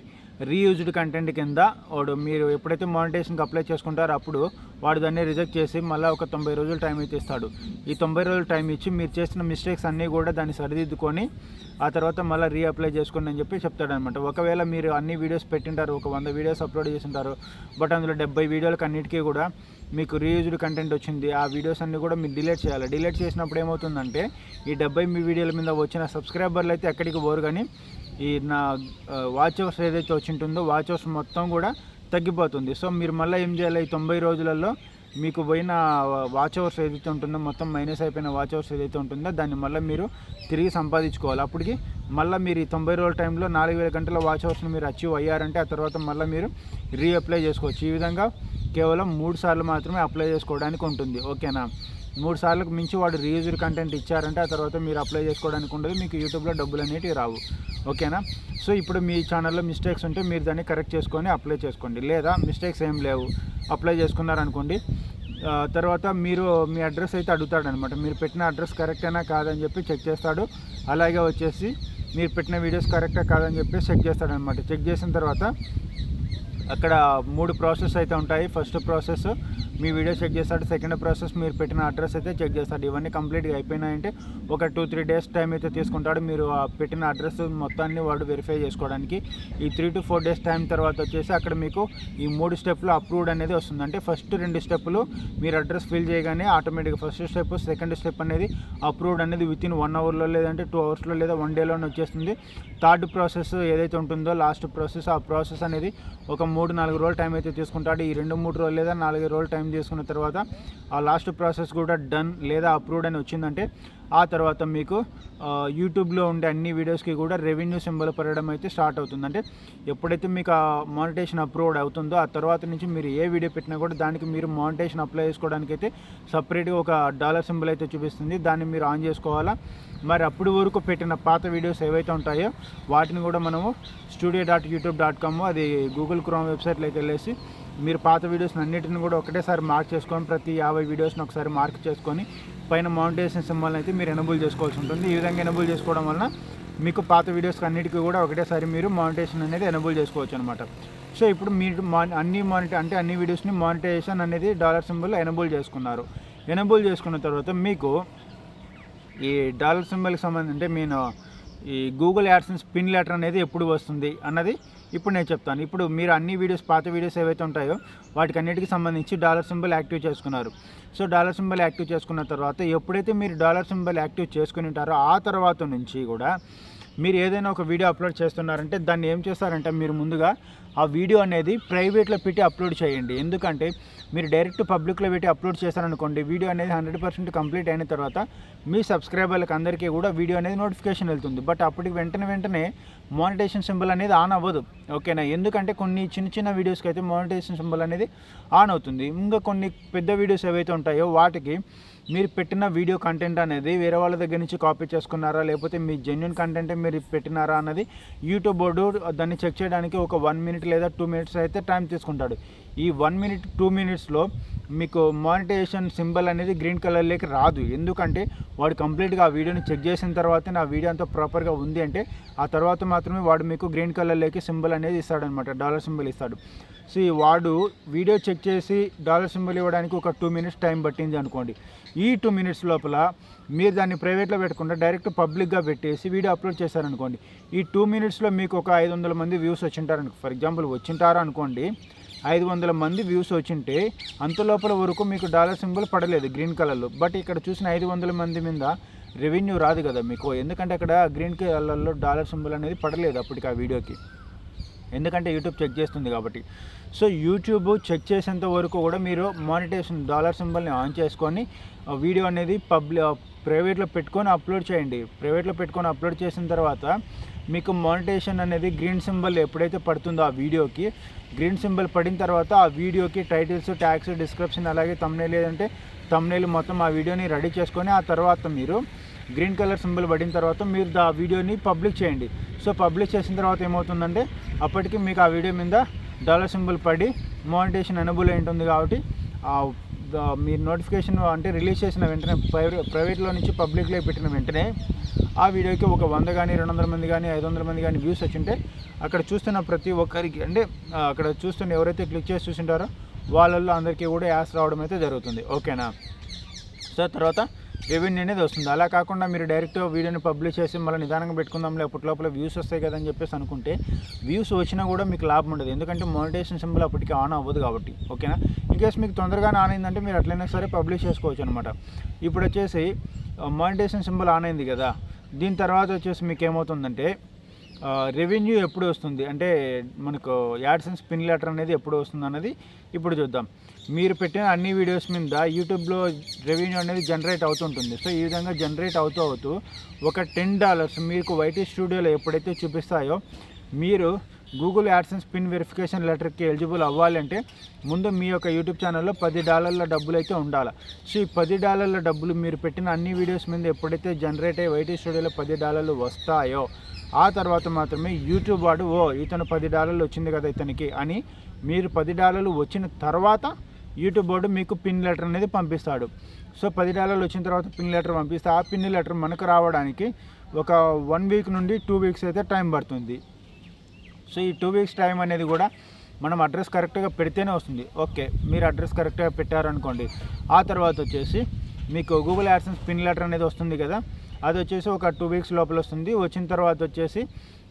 రీయూజ్డ్ కంటెంట్ కింద వాడు, మీరు ఎప్పుడైతే మానిటైజేషన్కి అప్లై చేసుకుంటారో అప్పుడు వాడు దాన్ని రిజెక్ట్ చేసి మళ్ళీ ఒక 90 రోజులు టైం అయితే ఇస్తాడు. ఈ 90 రోజులు టైం ఇచ్చి మీరు చేసిన మిస్టేక్స్ అన్నీ కూడా దాన్ని సరిదిద్దుకొని ఆ తర్వాత మళ్ళీ రీఅప్లై చేసుకోండి అని చెప్పి చెప్తాడనమాట. ఒకవేళ మీరు అన్ని వీడియోస్ పెట్టింటారు, ఒక 100 వీడియోస్ అప్లోడ్ చేసింటారు, బట్ అందులో 70 వీడియోలకు అన్నిటికీ కూడా మీకు రీయూజ్డ్ కంటెంట్ వచ్చింది. ఆ వీడియోస్ అన్నీ కూడా మీరు డిలీట్ చేయాలి. డిలీట్ చేసినప్పుడు ఏమవుతుందంటే, ఈ 70 మీ వీడియోల మీద వచ్చిన సబ్స్క్రైబర్లు అయితే ఎక్కడికి పోరు, కానీ ఈ నా వాచ్ అవర్స్ ఏదైతే వచ్చింటుందో వాచ్ అవర్స్ మొత్తం కూడా తగ్గిపోతుంది. సో మీరు మళ్ళీ ఏం చేయాలి, ఈ 90 రోజులలో మీకు పోయిన వాచ్ అవర్స్ ఏదైతే ఉంటుందో, మొత్తం మైనస్ అయిపోయిన వాచ్ అవర్స్ ఏదైతే ఉంటుందో దాన్ని మళ్ళీ మీరు తిరిగి సంపాదించుకోవాలి. అప్పటికి మళ్ళీ మీరు ఈ 90 రోజుల టైంలో 4000 గంటల వాచ్ అవర్స్ని మీరు అచీవ్ అయ్యారంటే ఆ తర్వాత మళ్ళీ మీరు రీఅప్లై చేసుకోవచ్చు. ఈ విధంగా కేవలం 3 సార్లు మాత్రమే అప్లై చేసుకోవడానికి ఉంటుంది. ఓకేనా? 3 సార్లకు మించి వాడు రీయూజ్డ్ కంటెంట్ ఇచ్చారంటే ఆ తర్వాత మీరు అప్లై చేసుకోవడానికి ఉండదు, మీకు యూట్యూబ్లో డబ్బులు అనేవి రావు. ఓకేనా? సో ఇప్పుడు మీ ఛానల్లో మిస్టేక్స్ ఉంటే మీరు దాన్ని కరెక్ట్ చేసుకొని అప్లై చేసుకోండి. లేదా మిస్టేక్స్ ఏం లేవు, అప్లై చేసుకున్నారనుకోండి, తర్వాత మీరు మీ అడ్రస్ అయితే అడుగుతాడనమాట. మీరు పెట్టిన అడ్రస్ కరెక్టేనా కాదని చెప్పి చెక్ చేస్తాడు. అలాగే వచ్చేసి మీరు పెట్టిన వీడియోస్ కరెక్టా కాదని చెప్పి చెక్ చేస్తాడనమాట. చెక్ చేసిన తర్వాత అక్కడ 3 ప్రాసెస్ అయితే ఉంటాయి. ఫస్ట్ ప్రాసెస్ మీ వీడియో చెక్ చేస్తాడు, సెకండ్ ప్రాసెస్ మీరు పెట్టిన అడ్రస్ అయితే చెక్ చేస్తాడు. ఇవన్నీ కంప్లీట్గా అయిపోయినాయంటే ఒక 2-3 డేస్ టైం అయితే తీసుకుంటాడు మీరు పెట్టిన అడ్రస్ మొత్తాన్ని వాడు వెరిఫై చేసుకోవడానికి. ఈ 3 to 4 డేస్ టైం తర్వాత వచ్చేసి అక్కడ మీకు ఈ 3 స్టెప్లు అప్రూవ్డ్ అనేది వస్తుంది. అంటే ఫస్ట్ 2 స్టెప్పులు మీరు అడ్రస్ ఫిల్ చేయగానే ఆటోమేటిక్గా ఫస్ట్ స్టెప్ సెకండ్ స్టెప్ అనేది అప్రూవ్డ్ అనేది వితిన్ 1 అవర్లో లేదంటే 2 అవర్స్లో లేదా 1 డేలోనే వచ్చేస్తుంది. థర్డ్ ప్రాసెస్ ఏదైతే ఉంటుందో లాస్ట్ ప్రాసెస్, ఆ ప్రాసెస్ అనేది ఒక 3-4 రోజులు టైం అయితే తీసుకుంటాడు. ఈ 2-3 రోజులు లేదా 4 రోజులు టైం తీసుకున్న తర్వాత ఆ లాస్ట్ ప్రాసెస్ కూడా డన్ లేదా అప్రూవ్డ్ అని వచ్చిందంటే ఆ తర్వాత మీకు యూట్యూబ్లో ఉండే అన్ని వీడియోస్కి కూడా రెవెన్యూ సింబల్ పడడం అయితే స్టార్ట్ అవుతుంది. అంటే ఎప్పుడైతే మీకు ఆ మానిటైజేషన్ అప్రూవ్డ్ అవుతుందో ఆ తర్వాత నుంచి మీరు ఏ వీడియో పెట్టినా కూడా దానికి మీరు మానిటైజేషన్ అప్లై చేసుకోవడానికి అయితే సపరేట్గా ఒక డాలర్ సింబల్ అయితే చూపిస్తుంది. దాన్ని మీరు ఆన్ చేసుకోవాలా. మరి అప్పుడు వరకు పెట్టిన పాత వీడియోస్ ఏవైతే ఉంటాయో వాటిని కూడా మనము studio.youtube.com అది గూగుల్ క్రోమ్ వెబ్సైట్లోకి వెళ్ళేసి మీరు పాత వీడియోస్ని అన్నిటిని కూడా ఒకటేసారి మార్క్ చేసుకొని ప్రతి 50 వీడియోస్ని ఒకసారి మార్క్ చేసుకొని పైన మానిటైజేషన్ సింబల్ అయితే మీరు ఎనేబుల్ చేసుకోవాల్సి ఉంటుంది. ఈ విధంగా ఎనేబుల్ చేసుకోవడం వలన మీకు పాత వీడియోస్కి అన్నిటికీ కూడా ఒకటేసారి మీరు మానిటైజేషన్ అనేది ఎనేబుల్ చేసుకోవచ్చు అనమాట. సో ఇప్పుడు మీరు అన్ని వీడియోస్ని మానిటైజేషన్ అనేది డాలర్ సింబల్ ఎనేబుల్ చేసుకున్నారు. ఎనేబుల్ చేసుకున్న తర్వాత మీకు ఈ డాలర్ సింబల్కి సంబంధించి అంటే ఈ గూగుల్ యాడ్సెన్స్ పిన్ లెటర్ అనేది ఎప్పుడు వస్తుంది అన్నది ఇప్పుడు నేను చెప్తాను. ఇప్పుడు మీరు అన్ని వీడియోస్, పాత వీడియోస్ ఏవైతే ఉంటాయో వాటికి అన్నిటికీ సంబంధించి డాలర్ సింబల్ యాక్టివ్ చేసుకున్నారు. సో డాలర్ సింబల్ యాక్టివ్ చేసుకున్న తర్వాత ఎప్పుడైతే మీరు డాలర్ సింబల్ యాక్టివ్ చేసుకుని ఉంటారో ఆ తర్వాత నుంచి కూడా మీరు ఏదైనా ఒక వీడియో అప్లోడ్ చేస్తున్నారంటే దాన్ని ఏం చేస్తారంటే మీరు ముందుగా ఆ వీడియో అనేది ప్రైవేట్లో పెట్టి అప్లోడ్ చేయండి. ఎందుకంటే మీరు డైరెక్ట్ పబ్లిక్లో పెట్టి అప్లోడ్ చేశారనుకోండి, వీడియో అనేది 100% కంప్లీట్ అయిన తర్వాత మీ సబ్స్క్రైబర్లకు అందరికీ కూడా వీడియో అనేది నోటిఫికేషన్ వెళ్తుంది. బట్ అప్పటికి వెంటనే మానిటైజేషన్ సింబల్ అనేది ఆన్ అవ్వదు. ఓకేనా? ఎందుకంటే కొన్ని చిన్న వీడియోస్కి అయితే మానిటైజేషన్ సింబల్ అనేది ఆన్ అవుతుంది. ఇంకా కొన్ని పెద్ద వీడియోస్ ఏవైతే ఉంటాయో వాటికి మీరు పెట్టిన వీడియో కంటెంట్ అనేది వేరే వాళ్ళ దగ్గర నుంచి కాపీ చేసుకున్నారా, లేకపోతే మీ జెన్యున్ కంటెంటే మీరు పెట్టినారా అన్నది యూట్యూబ్ బోర్డు దాన్ని చెక్ చేయడానికి ఒక 1 మినిట్ లేదా 2 మినిట్స్ అయితే టైం తీసుకుంటాడు. ఈ 1 మినిట్ 2 మినిట్స్లో మీకు మానిటైజేషన్ సింబల్ అనేది గ్రీన్ కలర్లోకి రాదు. ఎందుకంటే వాడు కంప్లీట్గా ఆ వీడియోని చెక్ చేసిన తర్వాతే నా వీడియో అంతా ప్రాపర్గా ఉంది అంటే ఆ తర్వాత మాత్రమే వాడు మీకు గ్రీన్ కలర్లోకి సింబల్ అనేది ఇస్తాడనమాట, డాలర్ సింబల్ ఇస్తాడు. సో వాడు వీడియో చెక్ చేసి డాలర్ సింబల్ ఇవ్వడానికి ఒక 2 మినిట్స్ టైం పట్టింది అనుకోండి. ఈ 2 మినిట్స్ లోపల మీరు దాన్ని ప్రైవేట్లో పెట్టకుండా డైరెక్ట్ పబ్లిక్గా పెట్టేసి వీడియో అప్లోడ్ చేశారనుకోండి, ఈ 2 మినిట్స్లో మీకు ఒక 500 మంది వ్యూస్ వచ్చింటారు, ఫర్ ఎగ్జాంపుల్ వచ్చింటారు అనుకోండి. 500 మంది వ్యూస్ వచ్చింటే అంత లోపల వరకు మీకు డాలర్ సింబల్ పడలేదు గ్రీన్ కలర్లో. బట్ ఇక్కడ చూసిన 500 మంది మీద రెవెన్యూ రాదు కదా మీకు, ఎందుకంటే అక్కడ గ్రీన్ కలర్లో డాలర్ సింబల్ అనేది పడలేదు అప్పటికి ఆ వీడియోకి, ఎందుకంటే యూట్యూబ్ చెక్ చేస్తుంది కాబట్టి. సో యూట్యూబ్ చెక్ చేసేంత వరకు కూడా మీరు మానిటైజేషన్ డాలర్ సింబల్ని ఆన్ చేసుకొని వీడియో అనేది ప్రైవేట్లో పెట్టుకొని అప్లోడ్ చేయండి. ప్రైవేట్లో పెట్టుకొని అప్లోడ్ చేసిన తర్వాత మీకు మానిటైజేషన్ అనేది గ్రీన్ సింబల్ ఎప్పుడైతే పడుతుందో ఆ వీడియోకి, గ్రీన్ సింబల్ పడిన తర్వాత ఆ వీడియోకి టైటిల్స్, ట్యాగ్స్, డిస్క్రిప్షన్, అలాగే థంబ్నెయిల్ లేదంటే థంబ్నెయిల్ మొత్తం ఆ వీడియోని రెడీ చేసుకొని ఆ తర్వాత మీరు గ్రీన్ కలర్ సింబల్ పడిన తర్వాత మీరు ఆ వీడియోని పబ్లిక్ చేయండి. సో పబ్లిక్ చేసిన తర్వాత ఏమవుతుందంటే అప్పటికి మీకు ఆ వీడియో మీద డాలర్ సింబల్ పడి మానిటైజేషన్ ఎనేబుల్ అయి ఉంటుంది. కాబట్టి మీరు నోటిఫికేషన్ అంటే రిలీజ్ చేసిన వెంటనే ప్రైవేట్లో నుంచి పబ్లిక్లో పెట్టిన వెంటనే ఆ వీడియోకి ఒక 100 కానీ 200 మంది కానీ 500 మంది కానీ వ్యూస్ వచ్చింటే అక్కడ చూస్తున్న ప్రతి ఒక్కరికి అంటే అక్కడ చూస్తున్న ఎవరైతే క్లిక్ చేసి చూసింటారో వాళ్ళల్లో అందరికీ కూడా యాడ్స్ రావడం అయితే జరుగుతుంది. ఓకేనా? సో తర్వాత రెవెన్యూ అనేది వస్తుంది. అలా కాకుండా మీరు డైరెక్ట్ వీడియోని పబ్లిష్ చేసి మళ్ళీ నిదానంగా పెట్టుకుందాంలే అప్పటి లోపల వ్యూస్ వస్తాయి కదా అని చెప్పేసి అనుకుంటే వ్యూస్ వచ్చినా కూడా మీకు లాభం ఉండదు, ఎందుకంటే మానిటైజేషన్ సింబల్ అప్పటికి ఆన్ అవ్వదు కాబట్టి. ఓకేనా? ఇన్కేస్ మీకు తొందరగానే ఆన్ అయిందంటే మీరు అట్లయినా సరే పబ్లిష్ చేసుకోవచ్చు అనమాట. ఇప్పుడు వచ్చేసి మానిటైజేషన్ సింబల్ ఆన్ అయింది కదా, దీని తర్వాత వచ్చేసి మీకు ఏమవుతుందంటే రెవెన్యూ ఎప్పుడు వస్తుంది అంటే మనకు యాడ్సెన్స్ పిన్ లెటర్ అనేది ఎప్పుడు వస్తుంది అన్నది ఇప్పుడు చూద్దాం. మీరు పెట్టిన అన్ని వీడియోస్ మీద యూట్యూబ్లో రెవెన్యూ అనేది జనరేట్ అవుతుంటుంది. సో ఈ విధంగా జనరేట్ అవుతూ ఒక $10 మీకు వైటీ స్టూడియోలో ఎప్పుడైతే చూపిస్తాయో మీరు గూగుల్ యాడ్సెన్స్ పిన్ వెరిఫికేషన్ లెటర్కి ఎలిజిబుల్ అవ్వాలంటే ముందు మీ యొక్క యూట్యూబ్ ఛానల్లో $10 డబ్బులు అయితే ఉండాలి. సో ఈ $10 డబ్బులు మీరు పెట్టిన అన్ని వీడియోస్ మీద ఎప్పుడైతే జనరేట్ అయ్యి వైటీ స్టూడియోలో $10 వస్తాయో ఆ తర్వాత మాత్రమే యూట్యూబ్ వాడు ఇతను $10 వచ్చింది కదా ఇతనికి అని మీరు $10 వచ్చిన తర్వాత యూట్యూబ్ వాడు మీకు పిన్ లెటర్ అనేది పంపిస్తాడు. సో $10 వచ్చిన తర్వాత పిన్ లెటర్ పంపిస్తే ఆ పిన్ లెటర్ మనకు రావడానికి ఒక 1 వీక్ నుండి 2 వీక్స్ అయితే టైం పడుతుంది. సో ఈ 2 వీక్స్ టైం అనేది కూడా మనం అడ్రస్ కరెక్ట్గా పెడితేనే వస్తుంది. ఓకే, మీరు అడ్రస్ కరెక్ట్గా పెట్టారనుకోండి, ఆ తర్వాత వచ్చేసి మీకు గూగుల్ యాడ్సెన్స్ పిన్ లెటర్ అనేది వస్తుంది కదా, అది వచ్చేసి ఒక 2 వీక్స్ లోపల వస్తుంది. వచ్చిన తర్వాత వచ్చేసి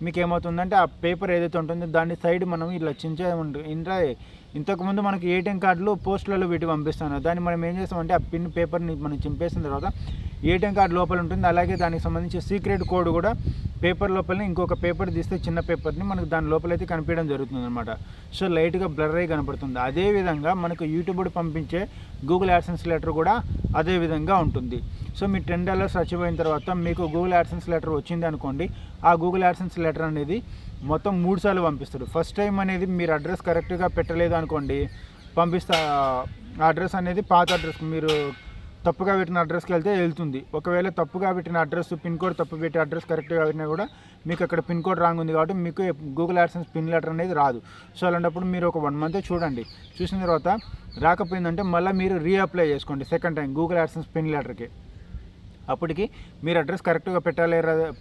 మీకు ఏమవుతుందంటే ఆ పేపర్ ఏదైతే ఉంటుందో దాని సైడ్ మనం ఇలా చించే ఉంటుంది. ఇంతకుముందు మనకి ఏటీఎం కార్డులు పోస్టులలో పెట్టి పంపిస్తాను, దాన్ని మనం ఏం చేస్తామంటే ఆ పిన్ పేపర్ని మనం చింపేసిన తర్వాత ఏటీఎం కార్డు లోపల ఉంటుంది. అలాగే దానికి సంబంధించి సీక్రెట్ కోడ్ కూడా పేపర్ లోపలనే ఇంకొక పేపర్ తీస్తే చిన్న పేపర్ని మనకు దాని లోపలైతే కనిపించడం జరుగుతుంది అనమాట. సో లైట్గా బ్లర్ అయ్యి కనపడుతుంది. అదేవిధంగా మనకు యూట్యూబ్ పంపించే గూగుల్ యాడ్సెన్స్ లెటర్ కూడా అదే విధంగా ఉంటుంది. సో మీ $10 వచ్చిపోయిన తర్వాత మీకు గూగుల్ యాడ్సెన్స్ లెటర్ వచ్చింది అనుకోండి, ఆ గూగుల్ యాడ్సెన్స్ లెటర్ అనేది మొత్తం 3 సార్లు పంపిస్తారు. ఫస్ట్ టైం అనేది మీరు అడ్రస్ కరెక్ట్గా పెట్టలేదు అనుకోండి, పంపిస్తా ఆ అడ్రస్ అనేది పాత అడ్రస్ మీరు తప్పుగా పెట్టిన అడ్రస్కి వెళ్తే వెళ్తుంది. ఒకవేళ తప్పుగా పెట్టిన అడ్రస్ పిన్ కోడ్ తప్పు పెట్టి అడ్రస్ కరెక్ట్గా పెట్టినా కూడా మీకు అక్కడ పిన్ కోడ్ రాంగ్ ఉంది కాబట్టి మీకు గూగుల్ యాడ్సెన్స్ పిన్ లెటర్ అనేది రాదు. సో అలాంటప్పుడు మీరు ఒక 1 మంత్ చూడండి, చూసిన తర్వాత రాకపోయిందంటే మళ్ళీ మీరు రీఅప్లై చేసుకోండి second time Google AdSense PIN లెటర్కి. అప్పటికి మీరు అడ్రస్ కరెక్ట్గా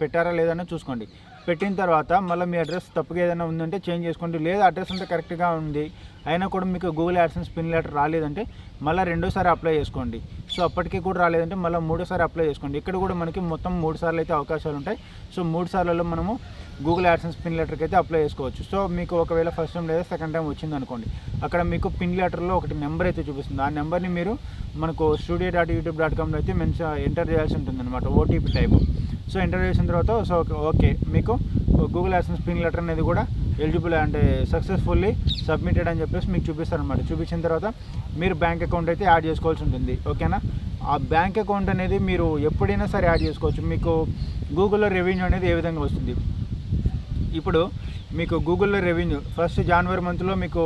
పెట్టారా లేదన్నా చూసుకోండి. పెట్టిన తర్వాత మళ్ళీ మీ అడ్రస్ తప్పుగా ఏదైనా ఉందంటే చేంజ్ చేసుకోండి, లేదా అడ్రస్ అంతా కరెక్ట్గా ఉంది అయినా కూడా మీకు గూగుల్ యాడ్సెన్స్ పిన్ లెటర్ రాలేదంటే మళ్ళీ రెండోసారి అప్లై చేసుకోండి. సో అప్పటికి కూడా రాలేదంటే మళ్ళీ మూడోసారి అప్లై చేసుకోండి. ఇక్కడ కూడా మనకి మొత్తం 3 సార్లు అయితే అవకాశాలు ఉంటాయి. సో 3 సార్లలో మనము గూగుల్ యాడ్సెన్స్ పిన్ లెటర్కి అయితే అప్లై చేసుకోవచ్చు. సో మీకు ఒకవేళ ఫస్ట్ టైం లేదా సెకండ్ టైం వచ్చింది అనుకోండి, అక్కడ మీకు పిన్ లెటర్లో ఒకటి నెంబర్ అయితే చూపిస్తుంది. ఆ నెంబర్ని మీరు మనకు studio.youtube.comలో అయితే ఎంటర్ చేయాల్సి ఉంటుంది అనమాట, ఓటీపీ టైపు. సో ఎంటర్ చేసిన తర్వాత సో ఓకే మీకు గూగుల్ యాడ్సెన్స్ పిన్ లెటర్ అనేది కూడా ఎలిజిబుల్ అంటే సక్సెస్ఫుల్లీ సబ్మిటెడ్ అని చెప్పేసి మీకు చూపిస్తారనమాట. చూపించిన తర్వాత మీరు బ్యాంక్ అకౌంట్ అయితే యాడ్ చేసుకోవాల్సి ఉంటుంది. ఓకేనా? ఆ బ్యాంక్ అకౌంట్ అనేది మీరు ఎప్పుడైనా సరే యాడ్ చేసుకోవచ్చు. మీకు గూగుల్లో రెవెన్యూ అనేది ఏ విధంగా వస్తుంది, ఇప్పుడు మీకు గూగుల్లో రెవెన్యూ ఫస్ట్ జనవరి మంత్లో మీకు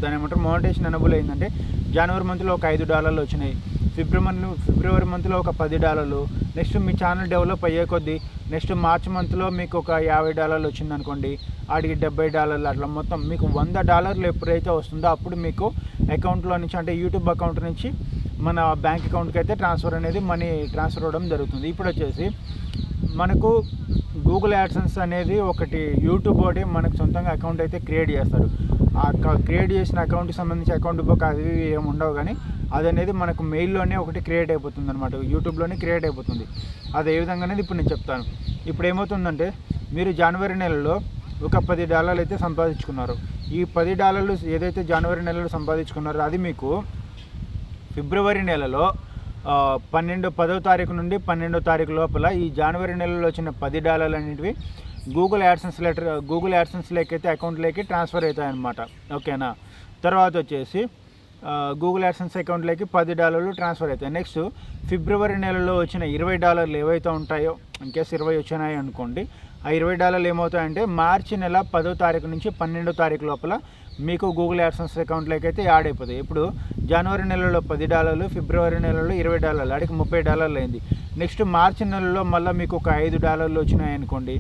దాని ఏమంటారు మోనిటైజేషన్ ఎనబుల్ అయిందంటే జనవరి మంత్లో ఒక $5 వచ్చినాయి, ఫిబ్రవరి మంత్లో ఒక $10, నెక్స్ట్ మీ ఛానల్ డెవలప్ అయ్యే కొద్దీ నెక్స్ట్ మార్చ్ మంత్లో మీకు ఒక $50 వచ్చింది అనుకోండి, ఆడికి $70 అట్లా మొత్తం మీకు $100 ఎప్పుడైతే వస్తుందో అప్పుడు మీకు అకౌంట్లో నుంచి అంటే యూట్యూబ్ అకౌంట్ నుంచి మన బ్యాంక్ అకౌంట్కి అయితే ట్రాన్స్ఫర్ అనేది మనీ ట్రాన్స్ఫర్ అవ్వడం జరుగుతుంది. ఇప్పుడు వచ్చేసి మనకు గూగుల్ యాడ్సెన్స్ అనేది ఒకటి యూట్యూబ్ ఒకటి మనకు సొంతంగా అకౌంట్ అయితే క్రియేట్ చేస్తారు. ఆ క్రియేట్ చేసిన అకౌంట్కి సంబంధించి అకౌంట్ బుక్ అది ఏమి ఉండవు, కానీ అది అనేది మనకు మెయిల్లోనే ఒకటి క్రియేట్ అయిపోతుంది అనమాట, యూట్యూబ్లోనే క్రియేట్ అయిపోతుంది. అది ఏ విధంగా అనేది ఇప్పుడు నేను చెప్తాను. ఇప్పుడు ఏమవుతుందంటే మీరు జనవరి నెలలో ఒక $10 అయితే సంపాదించుకున్నారు. ఈ $10 ఏదైతే జనవరి నెలలో సంపాదించుకున్నారో అది మీకు ఫిబ్రవరి నెలలో 10వ తారీఖు నుండి 12వ తారీఖు లోపల ఈ జనవరి నెలలో వచ్చిన $10 అనేటివి గూగుల్ యాడ్సెన్స్లోకి అయితే అకౌంట్లోకి ట్రాన్స్ఫర్ అవుతాయి అన్నమాట. ఓకేనా? తర్వాత వచ్చేసి గూగుల్ యాడ్సెన్స్ అకౌంట్లోకి $10 ట్రాన్స్ఫర్ అవుతాయి. నెక్స్ట్ ఫిబ్రవరి నెలలో వచ్చిన $20 ఏవైతే ఉంటాయో, ఇన్కేస్ 20 వచ్చినాయి అనుకోండి, ఆ $20 ఏమవుతాయంటే మార్చి నెల 10వ తారీఖు నుంచి 12వ తారీఖు లోపల మీకు గూగుల్ యాడ్సెన్స్ అకౌంట్లోకి అయితే యాడ్ అయిపోతాయి. ఇప్పుడు జనవరి నెలలో $10, ఫిబ్రవరి నెలలో $20, అడిగి $30 అయింది. నెక్స్ట్ మార్చి నెలలో మళ్ళీ మీకు ఒక $5 వచ్చినాయి అనుకోండి,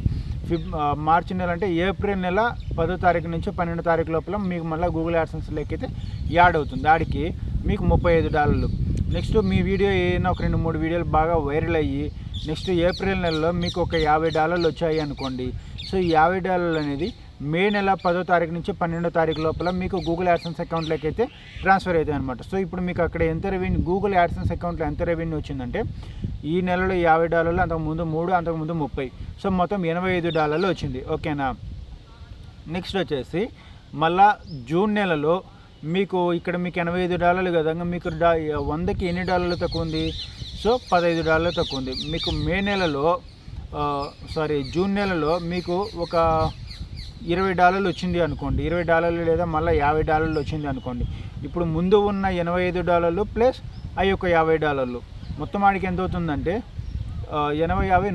మార్చి నెల అంటే ఏప్రిల్ నెల 10వ తారీఖు నుంచి 12వ తారీఖు లోపల మీకు మళ్ళీ గూగుల్ యాడ్సెన్స్లోకి అయితే యాడ్ అవుతుంది. దానికి మీకు $35. నెక్స్ట్ మీ వీడియో ఏదైనా ఒక 2-3 వీడియోలు బాగా వైరల్ అయ్యి నెక్స్ట్ ఏప్రిల్ నెలలో మీకు ఒక $50 వచ్చాయి అనుకోండి. సో ఈ $50 అనేది మే నెల 10వ తారీఖు నుంచి 12వ తారీఖు లోపల మీకు గూగుల్ యాడ్సెన్స్ అకౌంట్లోకి అయితే ట్రాన్స్ఫర్ అవుతాయి అనమాట. సో ఇప్పుడు మీకు అక్కడ ఎంత రెవెన్యూ గూగుల్ యాడ్సెన్స్ అకౌంట్లో ఎంత రెవెన్యూ వచ్చిందంటే ఈ నెలలో $50, అంతకుముందు 3, అంతకుముందు 30, సో మొత్తం $85 వచ్చింది. ఓకేనా? నెక్స్ట్ వచ్చేసి మళ్ళా జూన్ నెలలో మీకు ఇక్కడ మీకు $85 కదా, మీకు 100కి ఎన్ని డాలర్లు తక్కువ ఉంది, సో $15 తక్కువ ఉంది. మీకు మే నెలలో జూన్ నెలలో మీకు ఒక $20 వచ్చింది అనుకోండి, $20 లేదా మళ్ళీ $50 వచ్చింది అనుకోండి. ఇప్పుడు ముందు ఉన్న $85 ప్లస్ అవి ఒక $50 మొత్తం ఆడికి ఎంత అవుతుందంటే 80, 50,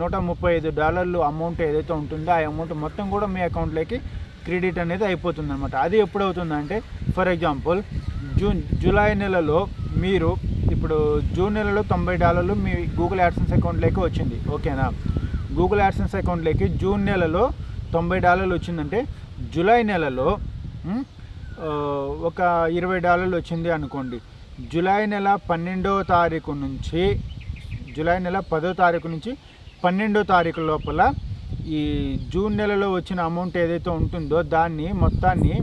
135 అమౌంట్ ఏదైతే ఉంటుందో ఆ అమౌంట్ మొత్తం కూడా మీ అకౌంట్లోకి క్రెడిట్ అనేది అయిపోతుంది అనమాట. అది ఎప్పుడు అవుతుందంటే ఫర్ ఎగ్జాంపుల్ జూలై నెలలో మీరు ఇప్పుడు జూన్ నెలలో $90 మీ గూగుల్ యాడ్సెన్స్ అకౌంట్లోకి వచ్చింది. ఓకేనా? గూగుల్ యాడ్సెన్స్ అకౌంట్లోకి జూన్ నెలలో $90 వచ్చిందంటే జూలై నెలలో ఒక $20 వచ్చింది అనుకోండి. జూలై నెల 12వ తారీఖు నుంచి జూలై నెల 10వ తారీఖు నుంచి 12వ తారీఖు లోపల ఈ జూన్ నెలలో వచ్చిన అమౌంట్ ఏదైతే ఉంటుందో దాన్ని మొత్తాన్ని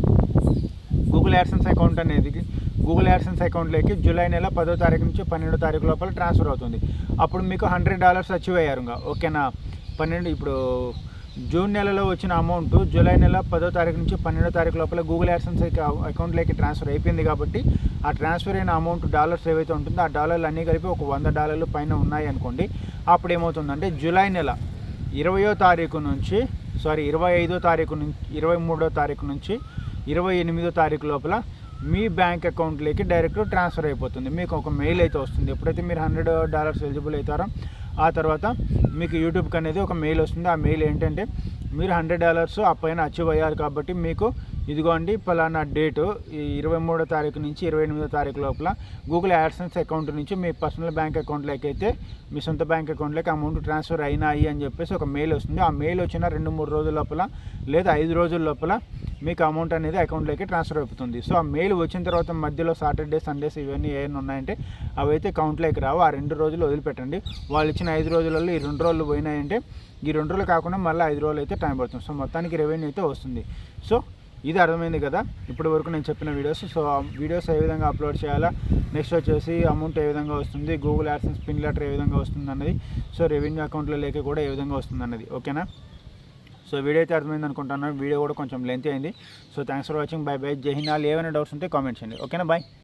గూగుల్ యాడ్సెన్స్ అకౌంట్లోకి జూలై నెల 10వ తారీఖు నుంచి 12వ తారీఖు లోపల ట్రాన్స్ఫర్ అవుతుంది. అప్పుడు మీకు $100 అచీవ్ అయ్యారు. ఓకేనా? ఇప్పుడు జూన్ నెలలో వచ్చిన అమౌంట్ జూలై నెల 10వ తారీఖు నుంచి 12వ తారీఖు లోపల గూగుల్ యాడ్సెన్స్ అకౌంట్లోకి ట్రాన్స్ఫర్ అయిపోయింది కాబట్టి ఆ ట్రాన్స్ఫర్ అయిన అమౌంట్ డాలర్స్ ఏవైతే ఉంటుందో ఆ డాలర్లు అన్నీ కలిపి ఒక $100 పైన ఉన్నాయి అనుకోండి. అప్పుడు ఏమవుతుందంటే జూలై నెల 25వ తారీఖు నుంచి 23వ తారీఖు నుంచి 28వ తారీఖు లోపల మీ బ్యాంక్ అకౌంట్లోకి డైరెక్ట్ ట్రాన్స్ఫర్ అయిపోతుంది. మీకు ఒక మెయిల్ అయితే వస్తుంది. ఎప్పుడైతే మీరు $100 ఎలిజిబుల్ అవుతారో ఆ తర్వాత మీకు యూట్యూబ్కి అనేది ఒక మెయిల్ వస్తుంది. ఆ మెయిల్ ఏంటంటే మీరు $100 ఆ పైన అచీవ్ అయ్యారు కాబట్టి మీకు ఇదిగోండి పలానా డేటు 23వ తారీఖు నుంచి 28వ తారీఖు లోపల గూగుల్ యాడ్సెన్స్ అకౌంట్ నుంచి మీ పర్సనల్ బ్యాంక్ అకౌంట్లోకి అయితే మీ సొంత బ్యాంక్ అకౌంట్లోకి అమౌంట్ ట్రాన్స్ఫర్ అయినాయి అని చెప్పేసి ఒక మెయిల్ వస్తుంది. ఆ మెయిల్ వచ్చిన 2-3 రోజుల లోపల లేదా 5 రోజుల లోపల మీకు అమౌంట్ అనేది అకౌంట్లోకి ట్రాన్స్ఫర్ అయిపోతుంది. సో ఆ మెయిల్ వచ్చిన తర్వాత మధ్యలో సాటర్డే, సండేస్ ఇవన్నీ ఏమైనా ఉన్నాయంటే అవి అయితే అకౌంట్లోకి రావు. ఆ 2 రోజులు వదిలిపెట్టండి. వాళ్ళు ఇచ్చిన 5 రోజులలో ఈ 2 రోజులు పోయినాయంటే ఈ 2 రోజులు కాకుండా మళ్ళీ 5 రోజులు అయితే టైం పడుతుంది. సో మొత్తానికి రెవెన్యూ అయితే వస్తుంది. సో ఇది అర్థమైంది కదా ఇప్పటి వరకు నేను చెప్పిన వీడియోస్. సో ఆ వీడియోస్ ఏ విధంగా అప్లోడ్ చేయాలా, నెక్స్ట్ వచ్చేసి అమౌంట్ ఏ విధంగా వస్తుంది, Google AdSense pin letter A విధంగా వస్తుంది అన్నది, సో రెవెన్యూ అకౌంట్లో లేక కూడా ఏ విధంగా వస్తుంది అన్నది. ఓకేనా? సో వీడియో అయితే అర్థమైంది అనుకుంటున్నాను. వీడియో కూడా కొంచెం లెంత్ అయింది. So thanks for watching. By by. జై హింద్. ఏమైనా డౌట్స్ ఉంటే కామెంట్ చేయండి. ఓకేనా? బాయ్.